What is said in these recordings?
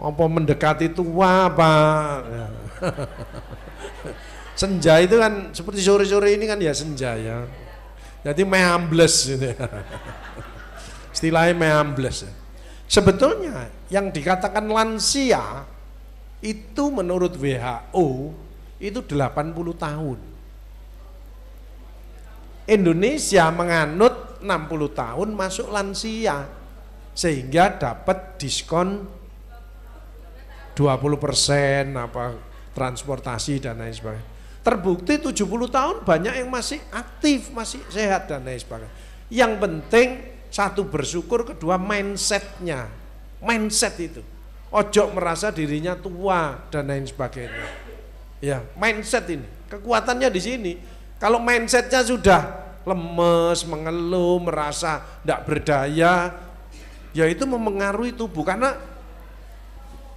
Apa mendekati tua Pak? Ya. Senja itu kan seperti sore-sore ini kan ya senja ya. Jadi meambles gitu ya. Istilahnya meambles. Sebetulnya yang dikatakan lansia itu menurut WHO itu 80 tahun. Indonesia menganut 60 tahun masuk lansia sehingga dapat diskon 20% apa transportasi dan lain sebagainya. Terbukti 70 tahun banyak yang masih aktif, masih sehat dan lain sebagainya. Yang penting satu bersyukur, kedua mindsetnya, mindset itu. Ojo merasa dirinya tua dan lain sebagainya. Ya, mindset ini kekuatannya di sini. Kalau mindsetnya sudah lemes, mengeluh, merasa tidak berdaya, ya itu mempengaruhi tubuh karena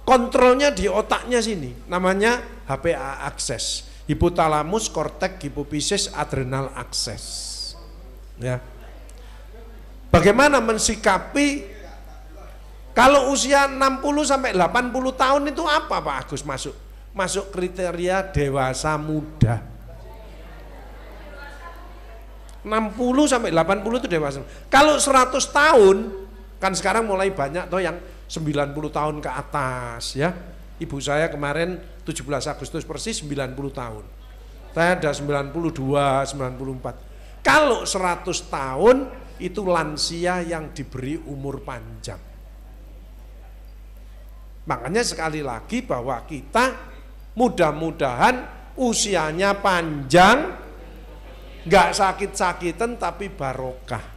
kontrolnya di otaknya sini, namanya HPA akses, hipotalamus, korteks, hipofisis, adrenal akses. Ya. Bagaimana mensikapi kalau usia 60 sampai 80 tahun itu apa Pak Agus masuk kriteria dewasa muda. 60 sampai 80 itu dewasa. Kalau 100 tahun kan sekarang mulai banyak toh yang 90 tahun ke atas ya. Ibu saya kemarin 17 Agustus persis 90 tahun. Saya ada 92, 94. Kalau 100 tahun itu lansia yang diberi umur panjang. Makanya sekali lagi bahwa kita mudah-mudahan usianya panjang, nggak sakit-sakitan tapi barokah.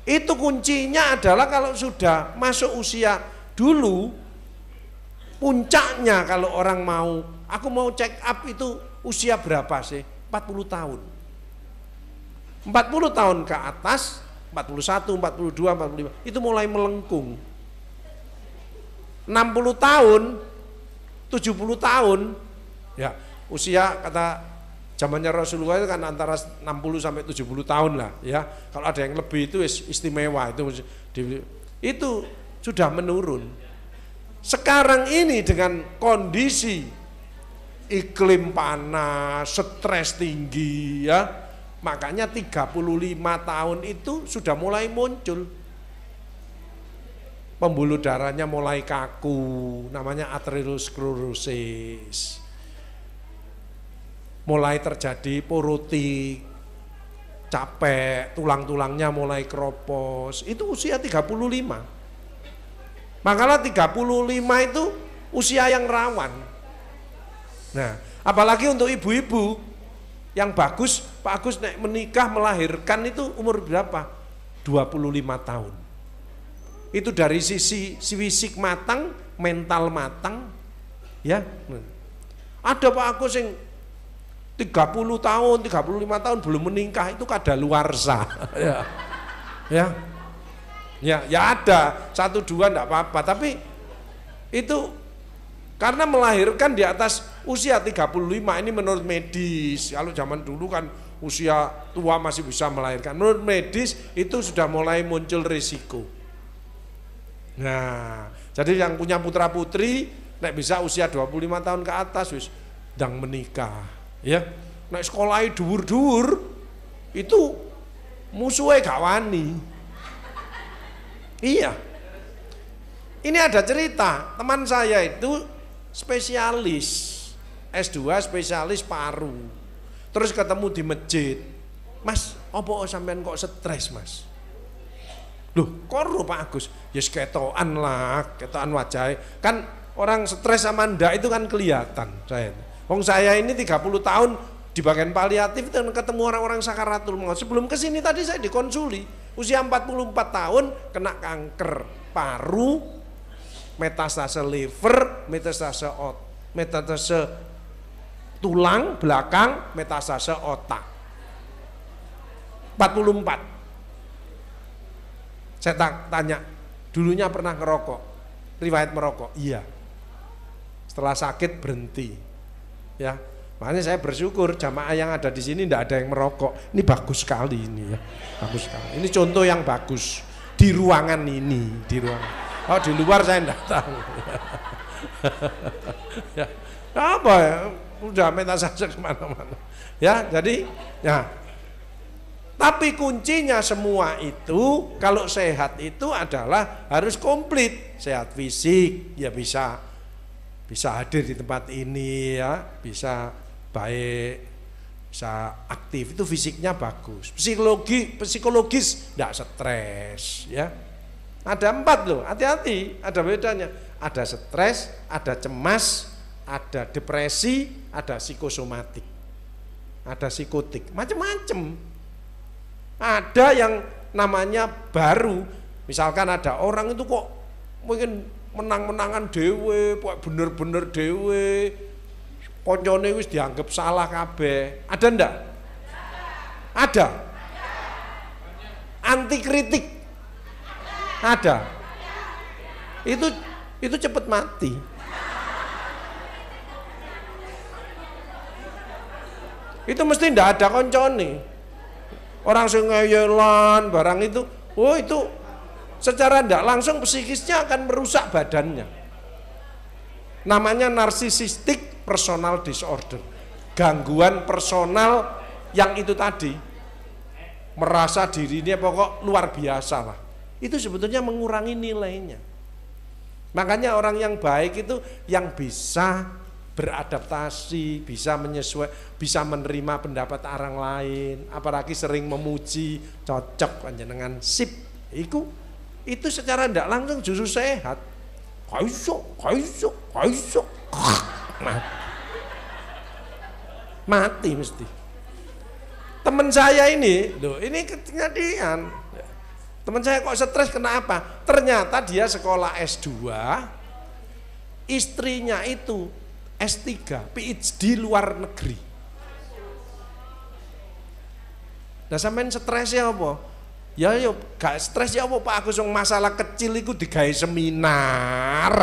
Itu kuncinya adalah kalau sudah masuk usia dulu, puncaknya kalau orang mau, aku mau check up itu usia berapa sih? 40 tahun. 40 tahun ke atas, 41, 42, 45, itu mulai melengkung. 60 tahun, 70 tahun, ya usia kata zamannya Rasulullah itu kan antara 60 sampai 70 tahun lah ya. Kalau ada yang lebih itu istimewa, itu sudah menurun. Sekarang ini dengan kondisi iklim panas, stres tinggi ya, makanya 35 tahun itu sudah mulai muncul. Pembuluh darahnya mulai kaku, namanya aterosklerosis. Mulai terjadi porotik, capek, tulang-tulangnya mulai keropos. Itu usia 35. Makanya 35 itu usia yang rawan. Nah, apalagi untuk ibu-ibu yang bagus, Pak Agus nek menikah melahirkan itu umur berapa? 25 tahun. Itu dari sisi fisik matang, mental matang, ya. Ada Pak Agus yang 30 tahun, 35 tahun belum menikah itu kadaluarsa. Ya. Ya ada, 1, 2 enggak apa-apa, tapi itu karena melahirkan di atas usia 35 ini menurut medis. Kalau zaman dulu kan usia tua masih bisa melahirkan. Menurut medis itu sudah mulai muncul risiko. Nah, jadi yang punya putra-putri nek bisa usia 25 tahun ke atas wis ndang menikah, ya. Nek sekolahe dhuwur-dhuwur itu musuhnya gak wani. Iya. Ini ada cerita, teman saya itu spesialis S2 spesialis paru. Terus ketemu di masjid. Mas, opo sampean kok stres, Mas? Loh, korup Pak Agus? Yes ketokan lah, ketokan wajah. Kan orang stres sama ndak itu kan kelihatan saya. Wong saya ini 30 tahun di bagian paliatif dan ketemu orang-orang sakaratul maut. Sebelum kesini tadi saya dikonsuli, usia 44 tahun kena kanker paru, metastase liver, metastase tulang belakang, metastase otak. 44. Saya tanya, dulunya pernah ngerokok, riwayat merokok? Iya. Setelah sakit berhenti. Ya, makanya saya bersyukur jamaah yang ada di sini tidak ada yang merokok. Ini bagus sekali ini ya, bagus sekali. Ini contoh yang bagus. di ruangan ini, di ruangan. Oh, di luar saya enggak tahu. Ya, apa ya? Udah metastase kemana-mana. Ya, jadi ya. Tapi kuncinya semua itu kalau sehat itu adalah harus komplit. Sehat fisik, ya bisa hadir di tempat ini ya, bisa baik, bisa aktif, itu fisiknya bagus. Psikologis tidak stres ya. Ada 4 loh, hati-hati, ada bedanya. Ada stres, ada cemas, ada depresi, ada psikosomatik, ada psikotik, macam-macam. Ada yang namanya baru, misalkan ada orang itu kok mungkin menang-menangan dewe, kok bener-bener dewe, koncone wis dianggap salah kabeh. Ada ndak? Ada. Anti kritik. Ada. Itu cepat mati. Itu mesti ndak ada koncone. Orang sing ngeyelan barang itu, oh itu secara ndak langsung psikisnya akan merusak badannya. Namanya narcissistic personal disorder. Gangguan personal yang itu tadi, merasa dirinya pokok luar biasa lah. Itu sebetulnya mengurangi nilainya. Makanya orang yang baik itu yang bisa beradaptasi, bisa menyesuaikan, bisa menerima pendapat orang lain, apalagi sering memuji, cocok panjenengan sip. Itu secara tidak langsung justru sehat. Kaiso. Mati mesti. Teman saya ini, loh, ini kejadian. Teman saya kok stres kenapa? Ternyata dia sekolah S2, istrinya itu S3, PhD luar negeri. Nah sampean stresnya apa? Ya gak stres ya apa Pak Agus, masalah kecil itu digawe seminar.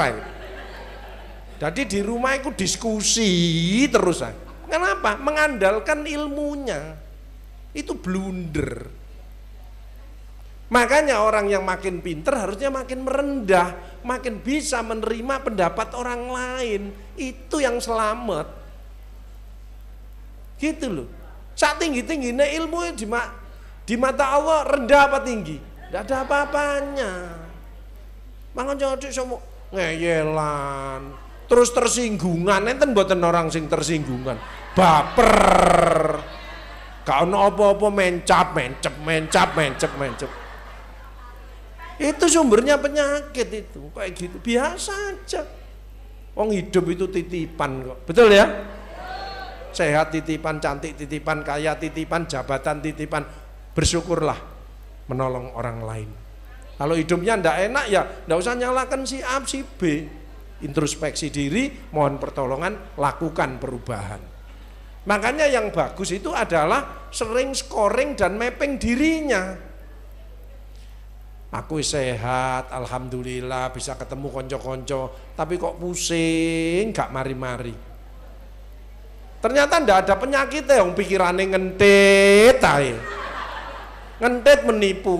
Jadi di rumah itu diskusi terus. Kenapa? Mengandalkan ilmunya. Itu blunder. Makanya orang yang makin pinter harusnya makin merendah, makin bisa menerima pendapat orang lain. Itu yang selamat. Gitu loh. Saat tinggi-tingginya ilmu di mata Allah rendah apa tinggi? Tidak ada apa-apanya. Makanya jadi semua ngeyelan, terus tersinggungan, enten mboten orang sing tersinggungan, baper, gak ono apa-apa mencap. Itu sumbernya penyakit itu, kayak gitu, biasa aja. Wong hidup itu titipan kok, betul ya? Sehat titipan, cantik titipan, kaya titipan, jabatan titipan, bersyukurlah menolong orang lain. Kalau hidupnya ndak enak ya ndak usah nyalakan si A, si B. Introspeksi diri, mohon pertolongan, lakukan perubahan. Makanya yang bagus itu adalah sering scoring dan mapping dirinya. Aku sehat, alhamdulillah, bisa ketemu konco-konco, tapi kok pusing, gak mari-mari. Ternyata ndak ada penyakit yang pikirannya ngentit ae. Ngentit menipu.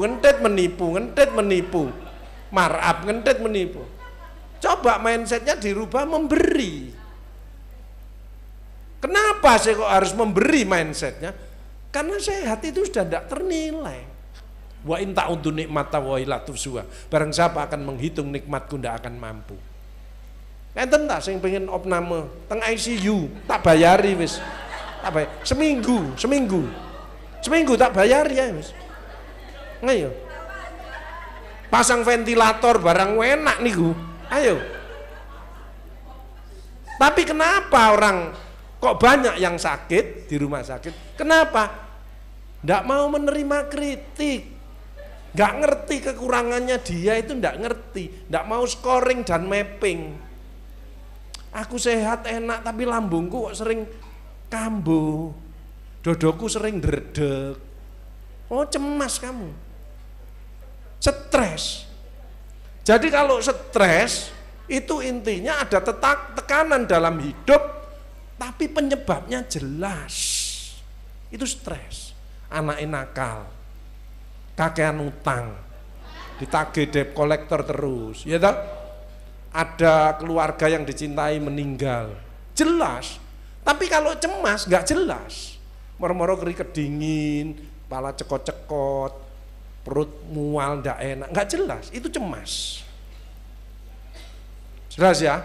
Marab, ngentit menipu. Coba mindsetnya dirubah memberi. Kenapa sih kok harus memberi mindsetnya? Karena sehat itu sudah tidak ternilai. Wa in ta'udzu nikmata wa la tuhsuha. Barang siapa akan menghitung nikmatku ndak akan mampu. Enten tak sing pengen opname teng ICU tak bayari wis. Tak bayar. Seminggu tak bayari ya wis. Ayo. Pasang ventilator barang enak niku. Ayo. Tapi kenapa orang kok banyak yang sakit di rumah sakit? Kenapa? Ndak mau menerima kritik. Nggak ngerti kekurangannya dia itu, nggak ngerti, nggak mau scoring dan mapping. Aku sehat enak tapi lambungku kok sering kambuh, dodoku sering dredeg. Oh cemas kamu, stres. Jadi kalau stres itu intinya ada tekanan dalam hidup, tapi penyebabnya jelas. Itu stres, anak nakal, kakean utang, ditagih debt collector terus, ya toh? Ada keluarga yang dicintai meninggal, jelas. Tapi kalau cemas nggak jelas, moro-moro keringet dingin, kepala cekot-cekot, perut mual nggak enak, nggak jelas, itu cemas. Jelas ya?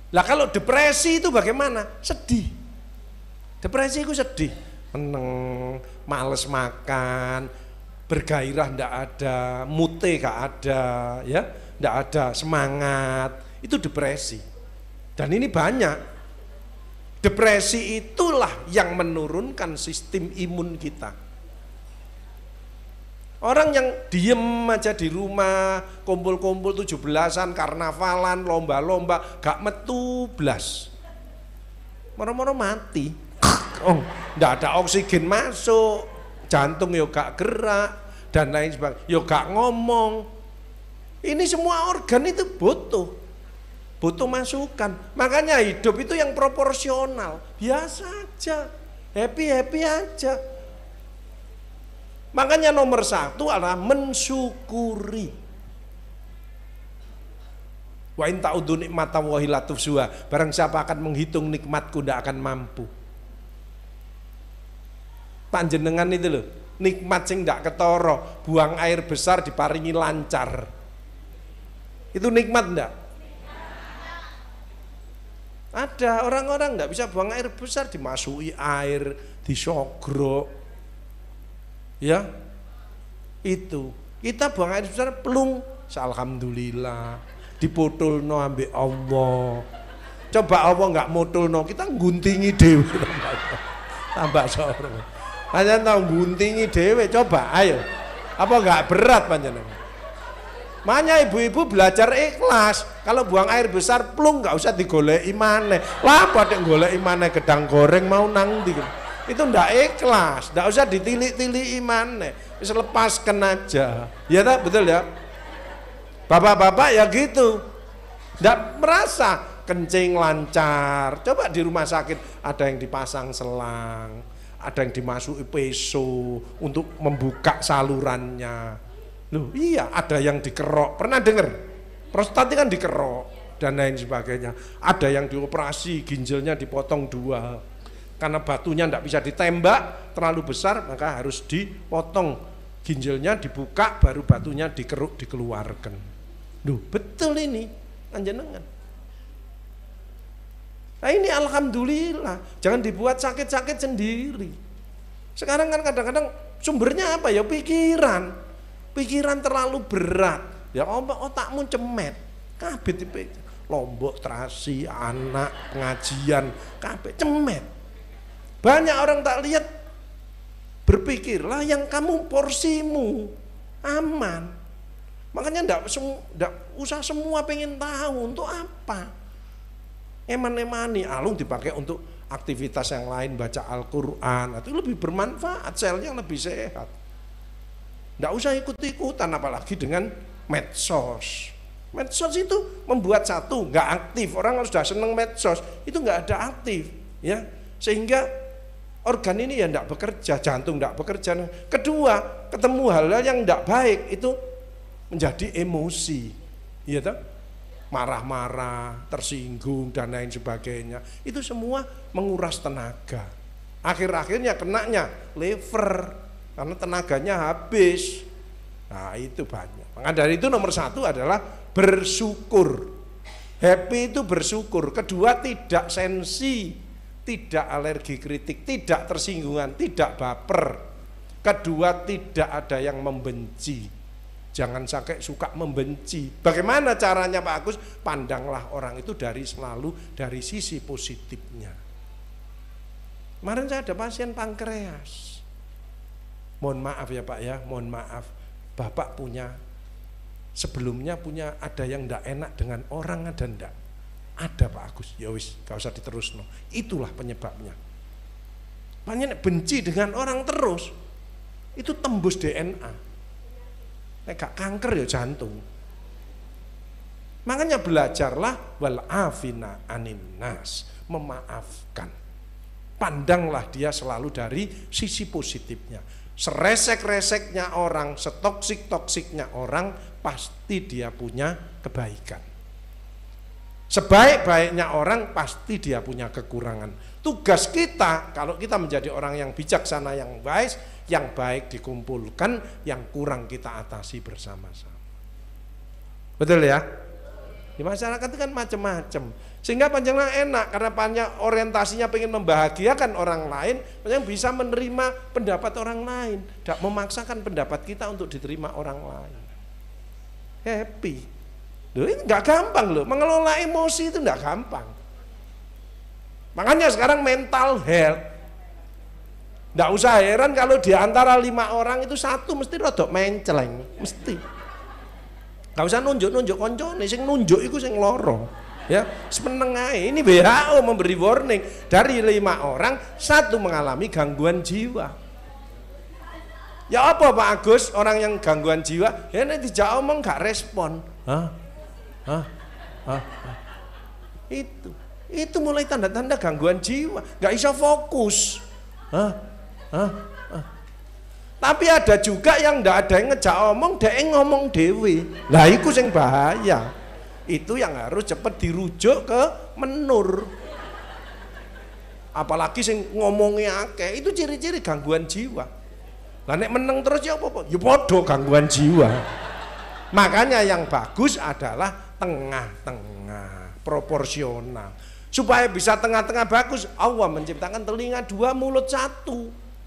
Lah kalau depresi itu bagaimana? Sedih. Depresi itu sedih, meneng, males makan, bergairah ndak ada, mute gak ada, ya, ndak ada semangat, itu depresi. Dan ini banyak. Depresi itulah yang menurunkan sistem imun kita. Orang yang diem aja di rumah, kumpul-kumpul 17-an, karnavalan, lomba-lomba, gak metu blas, moro-moro mati. Oh, ndak ada oksigen masuk, jantung yo gak gerak dan lain sebagainya, yo gak ngomong. Ini semua organ itu butuh masukan. Makanya hidup itu yang proporsional, biasa aja, happy aja. Makanya nomor satu adalah mensyukuri. Wa in ta'udzu nikmatallahi la tuhsuha. Barang siapa akan menghitung nikmatku tidak akan mampu. Panjenengan itu loh, nikmat sing ndak ketara, buang air besar diparingi lancar. Itu nikmat ndak? Ada orang-orang ndak bisa buang air besar, dimasuki air, disogrok. Ya, itu kita buang air besar plung, alhamdulillah, dipotolno ambek Allah. Coba Allah nggak motolno, kita ngguntingi dewe tambah soro. Hanya tahu ngguntingi dewe, coba ayo, apa nggak berat panjenengan? Makanya ibu-ibu belajar ikhlas. Kalau buang air besar plung, nggak usah digoleki maneh. Lah pada goleki maneh gedang goreng mau nang ndi. Itu ndak ikhlas, ndak usah ditilik-tiliki maneh, wis lepaskan aja. Ya tak, betul ya? Bapak-bapak ya gitu. Ndak merasa kencing lancar. Coba di rumah sakit ada yang dipasang selang, ada yang dimasuki peso untuk membuka salurannya. Loh, iya, ada yang dikerok. Pernah dengar? Prostat kan dikerok dan lain sebagainya. Ada yang dioperasi, ginjalnya dipotong 2. Karena batunya tidak bisa ditembak terlalu besar, maka harus dipotong ginjalnya, dibuka, baru batunya dikeruk, dikeluarkan. Duh, betul ini panjenengan. Nah ini alhamdulillah, jangan dibuat sakit-sakit sendiri. Sekarang kan kadang-kadang sumbernya apa ya? Pikiran terlalu berat. Ya otakmu cemet, kabeh tipe Lombok, terasi, anak, pengajian, kabeh cemet. Banyak orang tak lihat, berpikirlah yang kamu porsimu aman. Makanya enggak usah semua pengen tahu untuk apa. Eman-emani, alung dipakai untuk aktivitas yang lain, baca Al-Quran, itu lebih bermanfaat, selnya lebih sehat. Enggak usah ikut-ikutan, apalagi dengan medsos. Medsos itu membuat satu, enggak aktif. Orang harus sudah seneng medsos, itu enggak ada aktif, ya. Sehingga organ ini ya tidak bekerja, jantung tidak bekerja. Kedua, ketemu hal-hal yang tidak baik itu menjadi emosi, ya toh? Marah-marah, tersinggung dan lain sebagainya. Itu semua menguras tenaga. Akhir-akhirnya kenanya liver karena tenaganya habis. Nah itu banyak. Maka dari itu nomor satu adalah bersyukur. Happy itu bersyukur. Kedua, tidak sensi, tidak alergi kritik, tidak tersinggungan, tidak baper. Kedua, tidak ada yang membenci. Jangan sampai suka membenci. Bagaimana caranya Pak Agus? Pandanglah orang itu selalu dari sisi positifnya. Kemarin saya ada pasien pankreas. Mohon maaf ya Pak ya, mohon maaf. Bapak sebelumnya punya ada yang tidak enak dengan orang, ada enggak? Ada Pak Agus, ya wis, gak usah diterusno. Itulah penyebabnya. Banyak benci dengan orang terus, itu tembus DNA. Nek gak kanker ya jantung. Makanya belajarlah wal afina anin nas, memaafkan. Pandanglah dia selalu dari sisi positifnya. seresek-reseknya orang, setoksik-toksiknya orang, pasti dia punya kebaikan. Sebaik-baiknya orang, pasti dia punya kekurangan. Tugas kita, kalau kita menjadi orang yang bijaksana, yang baik dikumpulkan, yang kurang kita atasi bersama-sama. Betul ya? Di masyarakat itu kan macam-macam. Sehingga panjenengan enak, karena banyak orientasinya pengen membahagiakan orang lain, yang bisa menerima pendapat orang lain, tidak memaksakan pendapat kita untuk diterima orang lain. Happy. Loh, ini nggak gampang loh, mengelola emosi itu nggak gampang. Makanya sekarang mental health, nggak usah heran kalau di antara 5 orang itu 1 mesti rodok menceleng, mesti. Nggak usah nunjuk-nunjuk koncone, sing nunjuk itu sing loro. Ya, semeneng ae. Ini WHO memberi warning, dari 5 orang 1 mengalami gangguan jiwa. Ya apa Pak Agus, orang yang gangguan jiwa, ya nanti dijak omong gak respon. Itu mulai tanda-tanda gangguan jiwa, gak bisa fokus. Tapi ada juga yang ndak ada yang ngejak omong, dia ngomong dewe. Lah iku sing bahaya. Itu yang harus cepat dirujuk ke menur. Apalagi sing ngomongnya akeh, itu ciri-ciri gangguan jiwa. Lah nek meneng terus ya apa? Ya padha gangguan jiwa. Makanya yang bagus adalah tengah-tengah, proporsional. Supaya bisa tengah-tengah bagus, Allah menciptakan telinga 2, mulut 1.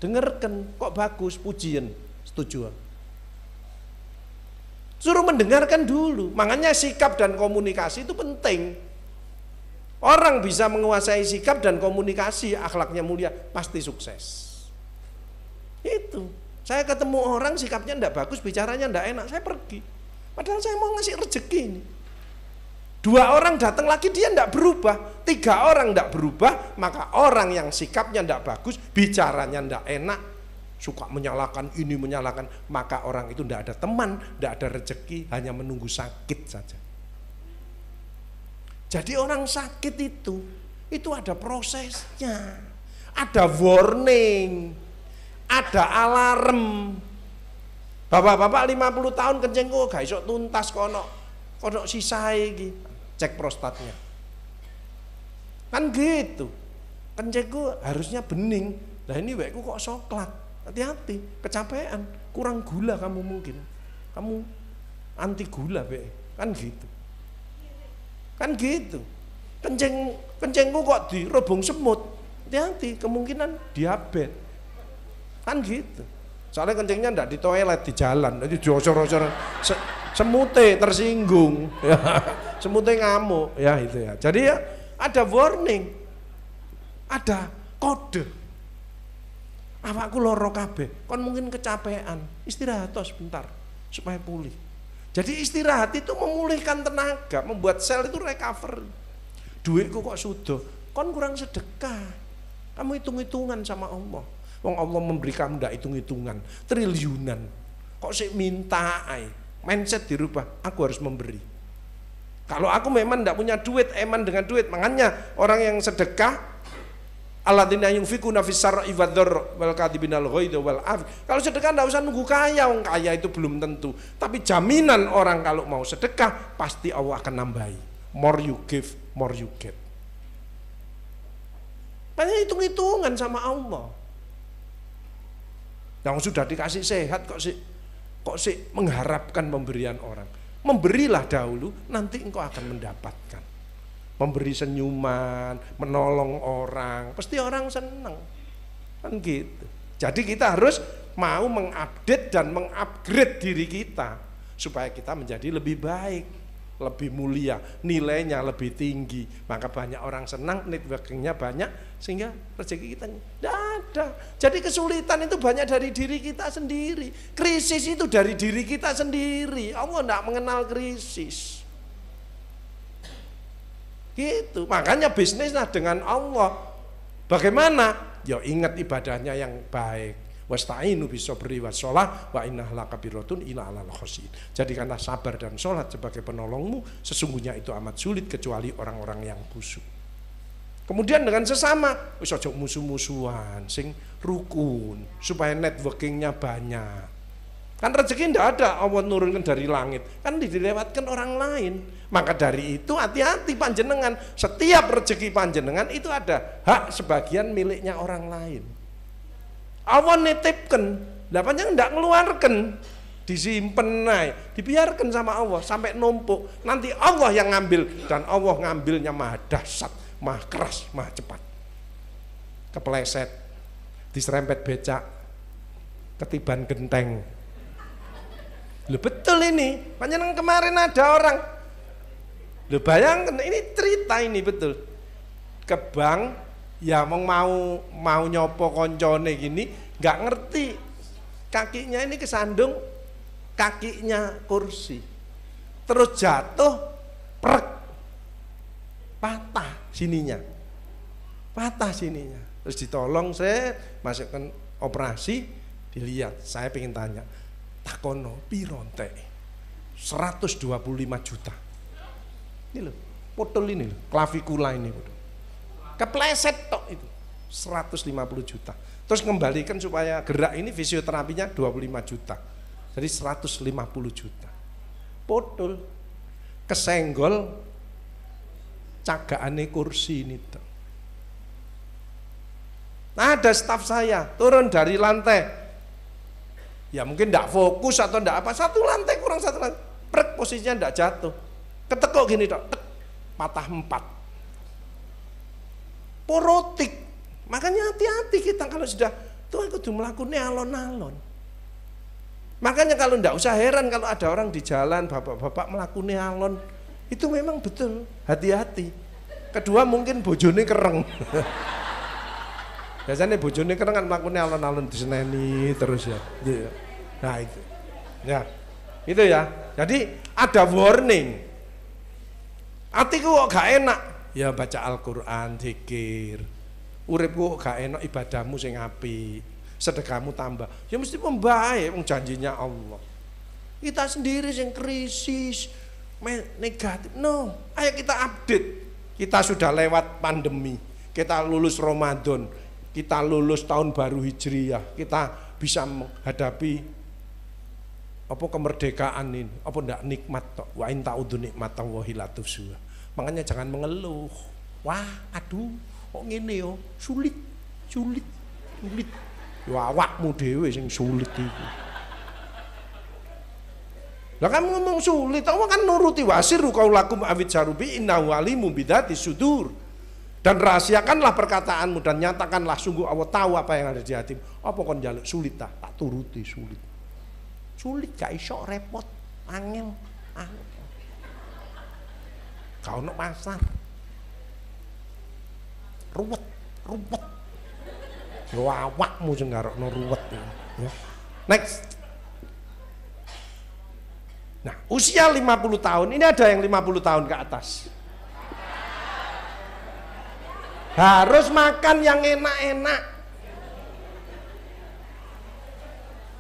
Dengarkan, kok bagus, pujian, setuju. Suruh mendengarkan dulu. Makanya sikap dan komunikasi itu penting. Orang bisa menguasai sikap dan komunikasi, akhlaknya mulia, pasti sukses. Itu. Saya ketemu orang sikapnya enggak bagus, bicaranya enggak enak, saya pergi. Padahal saya mau ngasih rezeki ini. 2 orang datang lagi, dia enggak berubah. 3 orang enggak berubah, maka orang yang sikapnya enggak bagus, bicaranya enggak enak, suka menyalahkan ini, menyalahkan, maka orang itu enggak ada teman, enggak ada rezeki, hanya menunggu sakit saja. Jadi orang sakit itu ada prosesnya, ada warning, ada alarm. Bapak-bapak 50 tahun kencing kok gak iso tuntas kono sisae iki, cek prostatnya. Kan gitu. Kencingku harusnya bening. Nah ini wekku kok coklat. Hati-hati, kecapean, kurang gula kamu mungkin. Kamu anti gula, Be. Kan gitu. Kan gitu. Kencingku kok dirobong semut. Hati-hati, kemungkinan diabetes. Kan gitu. Soalnya kencingnya enggak di toilet, di jalan. Jadi josor-josor semute tersinggung. Ya, semute ngamuk, ya itu ya. Jadi ya ada warning. Ada kode. Awakku loro kabeh, kon mungkin kecapean, istirahat sebentar supaya pulih. Jadi istirahat itu memulihkan tenaga, membuat sel itu recover. Duitku kok sudah, kon kurang sedekah. Kamu hitung-hitungan sama Allah. Wong Allah memberi kamu ndak hitung-hitungan, triliunan. Kok sih minta ai? Mindset dirubah, aku harus memberi. Kalau aku memang ndak punya duit, eman dengan duit, makanya orang yang sedekah alladzina yunfikuna fis-sarra'i wad-dharra wal kadhibinal ghaidha wal 'afi. Kalau sedekah enggak usah nunggu kaya, wong kaya itu belum tentu. Tapi jaminan orang kalau mau sedekah pasti Allah akan nambahi. More you give, more you get. Banyak hitung-hitungan sama Allah. Yang sudah dikasih sehat kok sih mengharapkan pemberian orang. Memberilah dahulu, nanti engkau akan mendapatkan. Memberi senyuman, menolong orang, pasti orang senang. Kan gitu. Jadi kita harus mau mengupdate dan mengupgrade diri kita supaya kita menjadi lebih baik, lebih mulia, nilainya lebih tinggi. Maka banyak orang senang, networkingnya banyak, sehingga rezeki kita tidak ada. Jadi kesulitan itu banyak dari diri kita sendiri. Krisis itu dari diri kita sendiri. Allah tidak mengenal krisis. Gitu. Makanya bisnislah dengan Allah. Bagaimana? Ya ingat ibadahnya yang baik. Wasta'inu bis-sabri was-shalah wa innaha lakabiratun illa 'alal khashiyin. Jadikanlah sabar dan sholat sebagai penolongmu, sesungguhnya itu amat sulit kecuali orang-orang yang khusyuk. Kemudian dengan sesama, wis aja musuh-musuhan, sing rukun supaya networkingnya banyak. Kan rezeki ndak ada Allah nurunkan dari langit, kan dilewatkan orang lain. Maka dari itu hati-hati panjenengan, setiap rezeki panjenengan itu ada hak sebagian miliknya orang lain. Allah nitipkan, lah panjenengan ndak ngeluarkan, disimpen naik, dibiarkan sama Allah sampai numpuk. Nanti Allah yang ngambil, dan Allah ngambilnya maha dahsyat, maha keras, maha cepat. Kepleset, diserempet becak, ketiban genteng. Loh betul ini, panjenengan kemarin ada orang, loh bayangkan ini cerita ini betul. Ke bank, ya mau nyopo koncone gini, nggak ngerti, kakinya ini kesandung, kakinya kursi, terus jatuh, prek, patah sininya, terus ditolong, saya masukkan operasi, dilihat, saya pengen tanya, takono pironte 125 juta. Ini loh, potol ini loh, klavikula ini loh. Kepleset tok itu 150 juta. Terus kembalikan supaya gerak ini fisioterapinya 25 juta. Jadi 150 juta. Potol kesenggol cagaane kursi ini tok. Nah, ada staf saya turun dari lantai. Ya mungkin tidak fokus atau tidak apa, satu lantai kurang satu lantai, prek posisinya tidak jatuh, ketekuk gini dok, patah 4. Porotik, makanya hati-hati kita kalau sudah tuh aku tuh melakukannya alon-alon. Makanya kalau tidak usah heran kalau ada orang di jalan bapak-bapak melakukannya alon, itu memang betul, hati-hati. Kedua mungkin bojone kereng. Biasanya bojone kan melakukannya alon-alon diseneni terus ya. Nah itu. Ya. Itu ya. Jadi ada warning. Hatiku kok gak enak. Ya baca Al-Qur'an, zikir. Uripku kok gak enak, ibadahmu sing apik. Sedekahmu tambah. Ya mesti membaik wong janjinya Allah. Kita sendiri yang krisis, negatif. No, ayo kita update. Kita sudah lewat pandemi. Kita lulus Ramadan. Kita lulus tahun baru Hijriyah, kita bisa menghadapi apa kemerdekaan ini, apa ndak nikmat tok. Wa in ta'udzu nikmatallahi la tuhsuha. Makanya jangan mengeluh. Wah, aduh, kok ngene yo, sulit. Yo awakmu dhewe sing sulit iku. Lah kamu ngomong sulit, Allah kan nuruti wasiru qaulakum awid jarubi innahu alimun bidzati sudur. Dan rahasiakanlah perkataanmu dan nyatakanlah sungguh Allah tahu apa yang ada di hatimu. Apa kon njaluk sulit tak turuti sulit. Sulit gak iso repot, angel. Kau nok pasar. Ruwet. Yo awakmu sing ngarokno ruwet ya. Next. Nah, usia 50 tahun, ini ada yang 50 tahun ke atas. Harus makan yang enak-enak.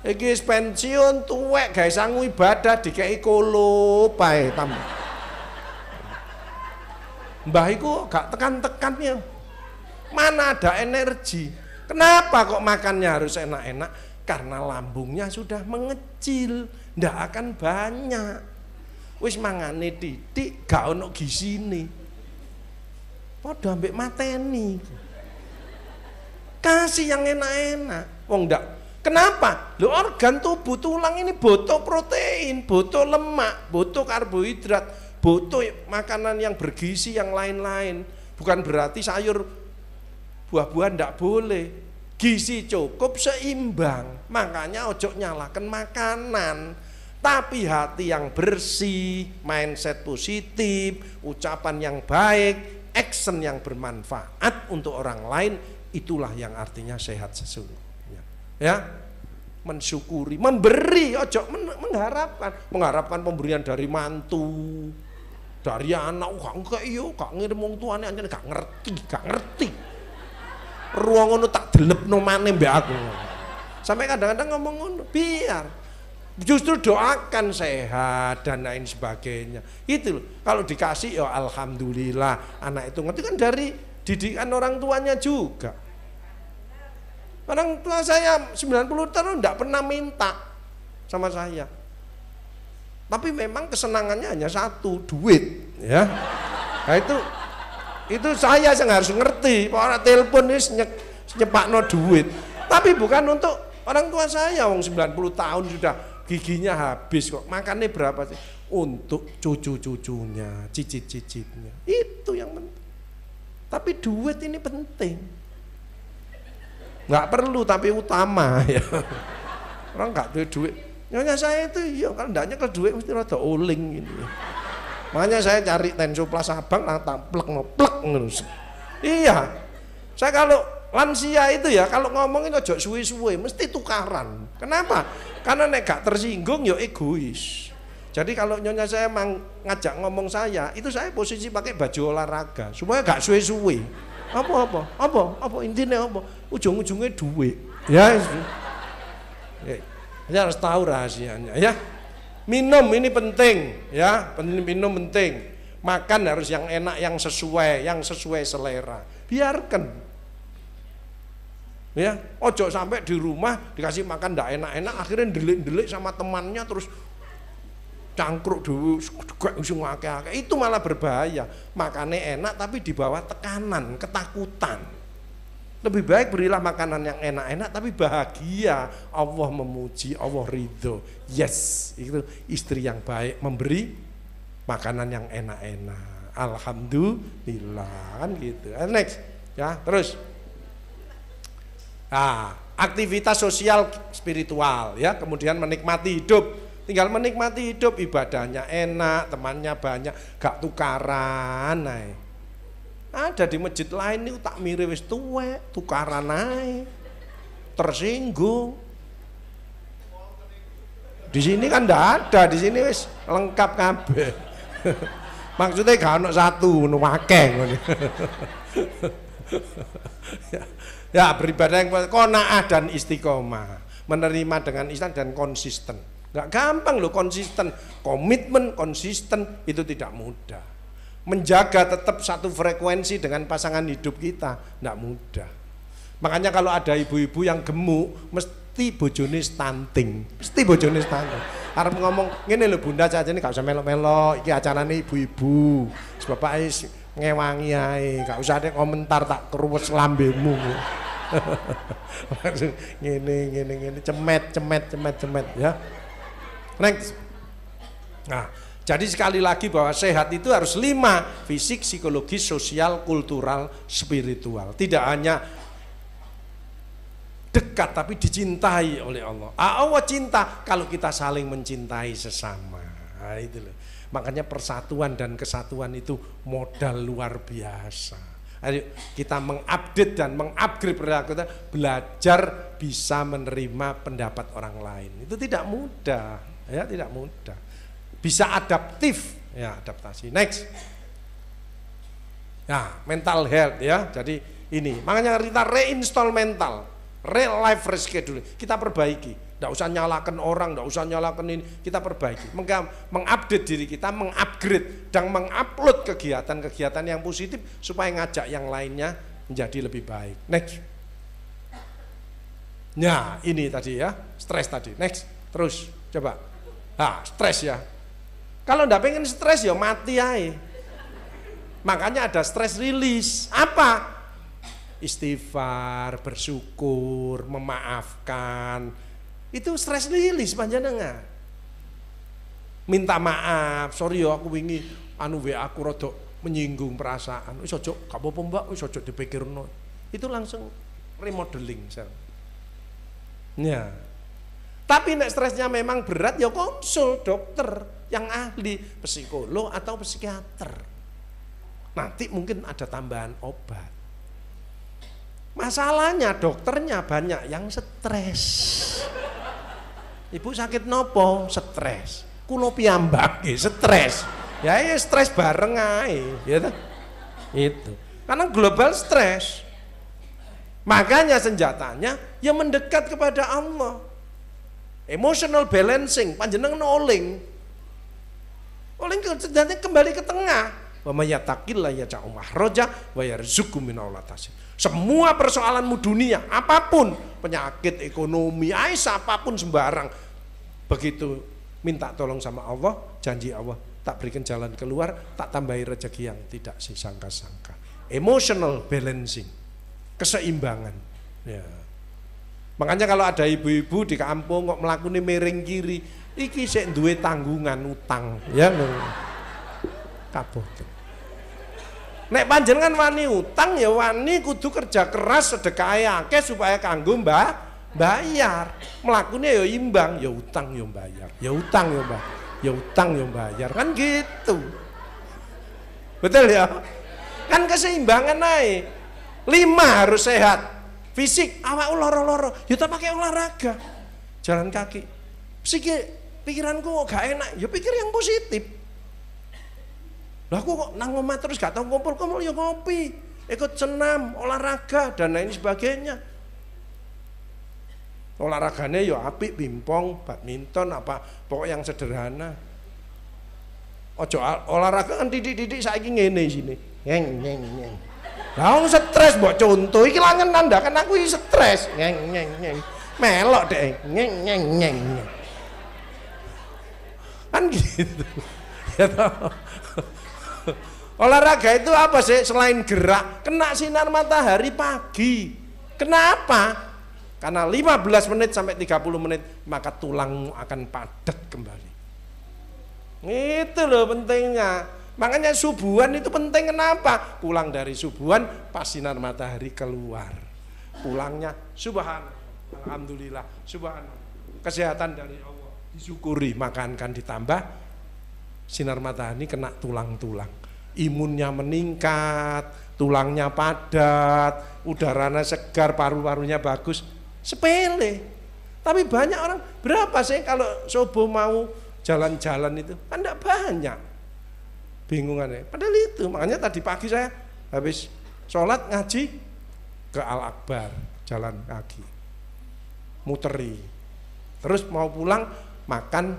Iki pensiun tuwek gawe sangu ibadah dikei kolo pae tambah. Mbah iku gak tekan-tekan ya. Mana ada energi. Kenapa kok makannya harus enak-enak? Karena lambungnya sudah mengecil, ndak akan banyak. Wis mangane titik gak ono gisine. Padha ambek mateni. Kasih yang enak-enak. Wong ndak. Kenapa? Lho organ tubuh tulang ini butuh protein, butuh lemak, butuh karbohidrat, butuh makanan yang bergizi yang lain-lain. Bukan berarti sayur buah-buahan ndak boleh. Gizi cukup seimbang. Makanya ojo nyalakan makanan. Tapi hati yang bersih, mindset positif, ucapan yang baik, action yang bermanfaat untuk orang lain, itulah yang artinya sehat sesungguhnya. Ya, mensyukuri, memberi, ojo mengharapkan pemberian dari mantu, dari anak. Enggak iyo, gak ngirim wong tuane anjene gak ngerti. Ruang ngono tak delepno maneh mbek aku. Sampai kadang-kadang ngomong ngono, biar justru doakan sehat dan lain sebagainya. Itu loh. Kalau dikasih ya alhamdulillah, anak itu ngerti kan dari didikan orang tuanya juga. Orang tua saya 90 tahun enggak pernah minta sama saya. Tapi memang kesenangannya hanya satu, duit, ya. Nah itu saya yang harus ngerti. Orang telepon ini nyepakno duit. Tapi bukan untuk orang tua saya, wong 90 tahun sudah giginya habis kok. Makannya berapa sih? Untuk cucu-cucunya, cicit-cicitnya. Itu yang penting. Tapi duit ini penting. Nggak perlu tapi utama ya. Orang nggak duit. Nyonya saya itu iya kalau ndaknya ke duit mesti rada oling gitu. Makanya saya cari Tenso Plus Abang tak plek ngoplek terus. Iya. Saya kalau lansia itu ya kalau ngomongin ojo suwe-suwe mesti tukaran. Kenapa? Karena nek gak tersinggung ya egois. Jadi kalau nyonya saya ngajak ngomong saya, itu saya posisi pakai baju olahraga supaya gak suwe-suwe. Apa intinya apa? Ujung-ujungnya duit. Ya. Ya harus tahu rahasianya ya. Minum ini penting ya, minum penting. Makan harus yang enak, yang sesuai selera. Biarkan. Ya, ojo sampai di rumah dikasih makan ndak enak-enak akhirnya delik-delik sama temannya terus cangkruk dulu sing akeh-akeh. Itu malah berbahaya. Makannya enak tapi di bawah tekanan, ketakutan. Lebih baik berilah makanan yang enak-enak tapi bahagia. Allah memuji, Allah ridho. Yes, itu istri yang baik memberi makanan yang enak-enak. Alhamdulillah kan gitu. Next ya, terus. Nah, aktivitas sosial spiritual ya, kemudian menikmati hidup. Tinggal menikmati hidup, ibadahnya enak, temannya banyak, gak tukaran. Ada di masjid lain nih tak mirip wis tuwek, tukaran ae. Tersinggung. Di sini kan ndak ada, di sini wis lengkap kabeh. Maksudnya gak ono satu, ono akeh ngono. Ya, beribadah yang qanaah dan istiqomah, menerima dengan Islam dan konsisten. Gak gampang loh konsisten, komitmen konsisten itu tidak mudah. Menjaga tetap satu frekuensi dengan pasangan hidup kita tidak mudah. Makanya kalau ada ibu-ibu yang gemuk mesti bojone stunting, mesti bojone stunting. Arep ngomong ngene lho Bunda saja ini gak usah melok-melok, iki acarane ibu-ibu. Bapak is ngewangi ae, gak usah ada komentar tak keruwes lambemu. Langsung ngene cemet ya. Next. Nah, jadi sekali lagi bahwa sehat itu harus 5, fisik, psikologis, sosial, kultural, spiritual. Tidak hanya dekat tapi dicintai oleh Allah. Allah cinta kalau kita saling mencintai sesama. Nah, itu loh. Makanya persatuan dan kesatuan itu modal luar biasa. Ayo kita mengupdate dan mengupgrade perilaku kita, belajar bisa menerima pendapat orang lain. Itu tidak mudah, ya tidak mudah. Bisa adaptif, ya adaptasi. Next. Nah, mental health ya. Jadi ini, makanya kita reinstall mental, real life reschedule. Kita perbaiki. Tidak usah nyalakan orang, tidak usah nyalakan ini, kita perbaiki, mengupdate diri kita, mengupgrade dan mengupload kegiatan-kegiatan yang positif supaya ngajak yang lainnya menjadi lebih baik. Next. Nah ini tadi ya, stres tadi. Next, terus coba. Nah stres ya. Kalau tidak pengen stres ya mati aja. Makanya ada stress release. Apa? Istighfar, bersyukur, memaafkan. Itu stress release panjenengan. Minta maaf, sorry ya aku wingi WA aku rada menyinggung perasaan. Wis aja gak apa-apa Mbak, wis aja dipikirno. Itu langsung remodeling sel. Ya. Tapi nek stresnya memang berat ya konsul dokter yang ahli, psikolog atau psikiater. Nanti mungkin ada tambahan obat. Masalahnya dokternya banyak yang stres. Ibu sakit nopo? Stres. Kulo piyambak stres. Ya stres bareng ae, gitu. Itu. Karena global stres. Makanya senjatanya ya mendekat kepada Allah. Emotional balancing, panjenengan oling. Oling senjatanya kembali ke tengah. Wa may yattaqillaha yaj'al makhraja wa yarzuqhu min haitsu. Semua persoalanmu dunia, apapun, penyakit, ekonomi, apapun sembarang, begitu minta tolong sama Allah, janji Allah, tak berikan jalan keluar, tak tambahi rezeki yang tidak disangka-sangka. Emotional balancing, keseimbangan. Ya. Makanya kalau ada ibu-ibu di kampung kok melakukan miring kiri, iki sik duwe tanggungan utang, ya kabeh. Nek panjenengan wani utang ya wani kudu kerja keras sedekah akeh supaya kanggo bayar. Mlakune ya imbang, ya utang ya bayar. Ya utang ya bayar. Ya utang ya bayar kan gitu. Betul ya? Kan keseimbangan ae. 5 harus sehat. Fisik awak loro-loro, ya tak pakai olahraga. Jalan kaki. Pikiranku kok gak enak, ya pikir yang positif. Lah aku kok nang omah terus gak tau kumpul-kumpul, ya ngopi, ikut senam, olahraga dan lain sebagainya. Olahraganya ya apik, pingpong, badminton, apa pokok yang sederhana. Ojo olahraga kan didik-didik saiki ngene sini. Ngeng. Lah wong stres mbok contoh iki langen nandakan aku iki stres. Ngeng. Melok dek. Ngeng. Kan gitu. Ya toh. Olahraga itu apa sih selain gerak? Kena sinar matahari pagi. Kenapa? Karena 15 menit sampai 30 menit maka tulangmu akan padat kembali. Itu loh pentingnya. Makanya subuhan itu penting kenapa? Pulang dari subuhan pas sinar matahari keluar. Pulangnya subhanallah, alhamdulillah, subhanallah. Kesehatan dari Allah disyukuri, makan kan ditambah sinar matahari kena tulang-tulang. Imunnya meningkat, tulangnya padat, udaranya segar, paru-parunya bagus. Sepele. Tapi banyak orang, berapa sih kalau subuh mau jalan-jalan itu? Kan enggak banyak. Bingungannya. Padahal itu, makanya tadi pagi saya habis sholat ngaji ke Al-Akbar, jalan kaki, muteri. Terus mau pulang makan,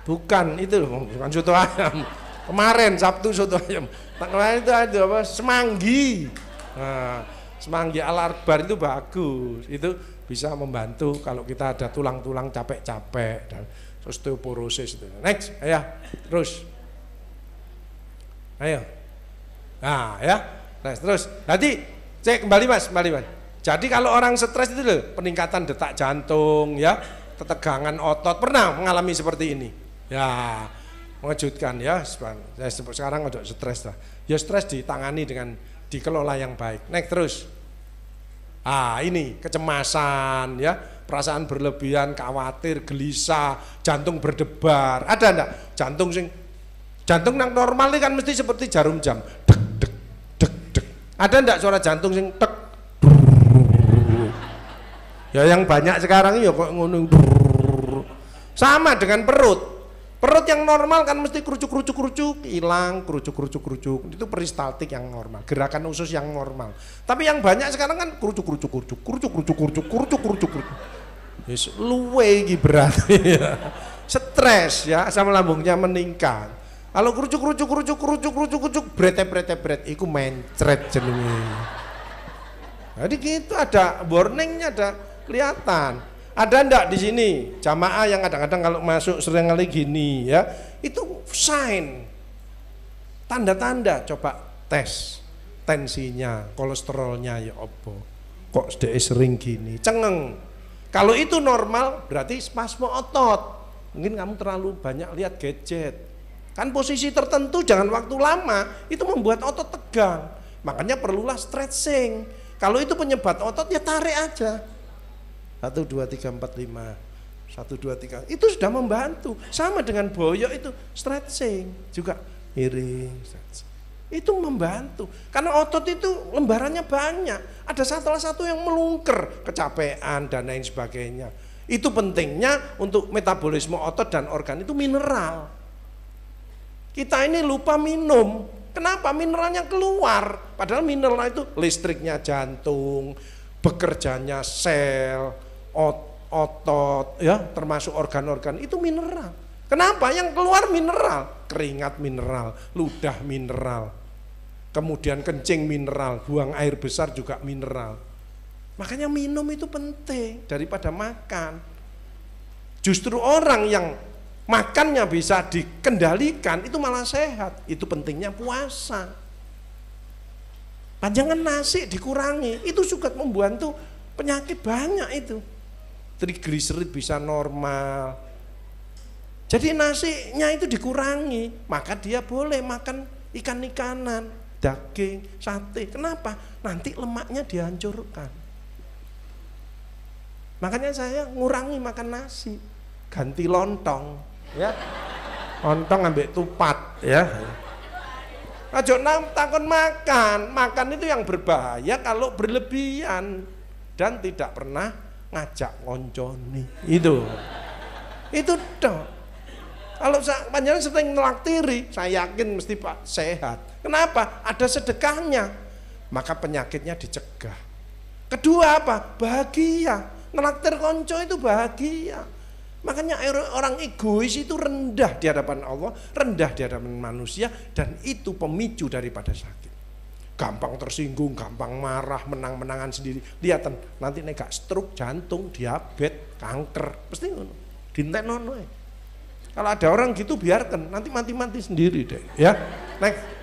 bukan itu, bukan soto ayam. Kemarin Sabtu soto ayam. Kemarin itu ada apa? Semanggi. Nah, semanggi Al-Akbar itu bagus. Itu bisa membantu kalau kita ada tulang-tulang capek-capek dan osteoporosis itu. Next, ayo terus. Ayo. Nah, ya. Next, terus. Jadi, cek kembali Mas. Jadi kalau orang stres itu loh, peningkatan detak jantung ya, ketegangan otot, pernah mengalami seperti ini. Ya. Mengejutkan ya, saya sekarang udah stres lah. Ya stres ditangani dengan dikelola yang baik. Next terus. Ini kecemasan ya, perasaan berlebihan, khawatir, gelisah, jantung berdebar. Ada enggak? Jantung yang normal ini kan mesti seperti jarum jam. Dek dek dek dek. Ada enggak suara jantung sing tek? Ya yang banyak sekarang ini ya kok ngono. Sama dengan perut. Perut yang normal kan mesti kerucuk, hilang, kerucuk. Itu peristaltik yang normal, gerakan usus yang normal. Tapi yang banyak sekarang kan kerucuk. Yes, luwe iki berarti ya. Stres ya, asam lambungnya meningkat. Kalau kerucuk, bret, iku mencret jenenge. Jadi gitu ada warningnya, ada kelihatan. Ada enggak di sini jamaah yang kadang-kadang kalau masuk sering kali gini ya, itu sign, tanda-tanda, coba tes tensinya, kolesterolnya ya opo, kok sering gini, cengeng. Kalau itu normal berarti spasme otot, mungkin kamu terlalu banyak lihat gadget. Kan posisi tertentu jangan waktu lama, itu membuat otot tegang, makanya perlulah stretching. Kalau itu penyebab otot ya tarik aja. 1, 2, 3, 4, 5 1, 2, 3 itu sudah membantu. Sama dengan boyok itu stretching juga, miring stretching. Itu membantu karena otot itu lembarannya banyak, ada salah satu yang melungker, kecapean dan lain sebagainya. Itu pentingnya untuk metabolisme otot dan organ itu mineral. Kita ini lupa minum. Kenapa? Mineralnya keluar, padahal mineral itu listriknya jantung, bekerjanya sel, otot ya, termasuk organ-organ itu mineral. Kenapa? Yang keluar mineral. keringat mineral, ludah mineral, kemudian kencing mineral, buang air besar juga mineral. Makanya minum itu penting daripada makan. Justru orang yang makannya bisa dikendalikan itu malah sehat. Itu pentingnya puasa. Panjangan nasi dikurangi, itu juga membantu penyakit banyak itu. Trigliserid bisa normal. Jadi nasinya itu dikurangi, maka dia boleh makan ikan-ikanan, daging, sate. Kenapa? Nanti lemaknya dihancurkan. Makanya saya ngurangi makan nasi, ganti lontong, ya. Lontong ambek tupat, ya. Aja takon makan itu yang berbahaya kalau berlebihan dan tidak pernah ngajak ngonconi. Itu dong. Kalau panjenengan sering nelaktiri, saya yakin mesti Pak sehat. Kenapa? Ada sedekahnya, maka penyakitnya dicegah. Kedua apa? Bahagia. Ngelaktir konco itu bahagia. Makanya orang egois itu rendah di hadapan Allah, rendah di hadapan manusia, dan itu pemicu daripada sakit. Gampang tersinggung, gampang marah, menang-menangan sendiri. Lihat nanti nek stroke, jantung, diabetes, kanker, pasti ngono. Dintenono. Kalau ada orang gitu biarkan, nanti mati-mati sendiri deh, ya. Next.